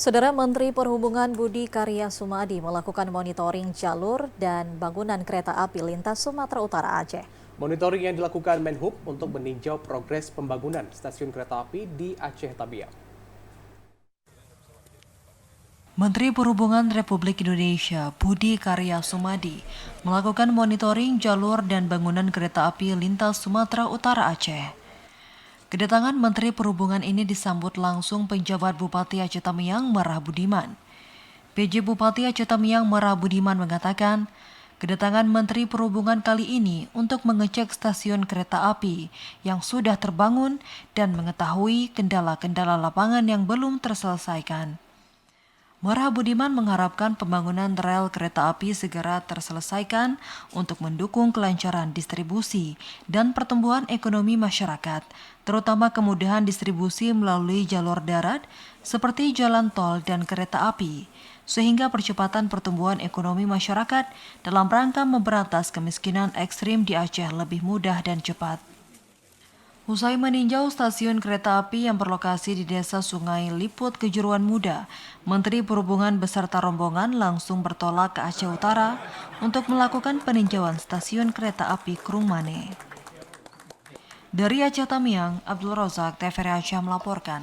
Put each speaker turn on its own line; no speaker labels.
Saudara Menteri Perhubungan Budi Karya Sumadi melakukan monitoring jalur dan bangunan kereta api lintas Sumatera Utara Aceh.
Monitoring yang dilakukan Menhub untuk meninjau progres pembangunan stasiun kereta api di Aceh Tabiang.
Menteri Perhubungan Republik Indonesia Budi Karya Sumadi melakukan monitoring jalur dan bangunan kereta api lintas Sumatera Utara Aceh. Kedatangan Menteri Perhubungan ini disambut langsung penjabat Bupati Aceh Tamiang Merah Budiman. PJ Bupati Aceh Tamiang Merah Budiman mengatakan, kedatangan Menteri Perhubungan kali ini untuk mengecek stasiun kereta api yang sudah terbangun dan mengetahui kendala-kendala lapangan yang belum terselesaikan. Merah Budiman mengharapkan pembangunan rel kereta api segera terselesaikan untuk mendukung kelancaran distribusi dan pertumbuhan ekonomi masyarakat, terutama kemudahan distribusi melalui jalur darat seperti jalan tol dan kereta api, sehingga percepatan pertumbuhan ekonomi masyarakat dalam rangka memberantas kemiskinan ekstrim di Aceh lebih mudah dan cepat. Usai meninjau stasiun kereta api yang berlokasi di Desa Sungai Liput, Kejuruan Muda, Menteri Perhubungan beserta rombongan langsung bertolak ke Aceh Utara untuk melakukan peninjauan stasiun kereta api Krungmane. Dari Aceh Tamiang, Abdul Rozak, TVRI Aceh melaporkan.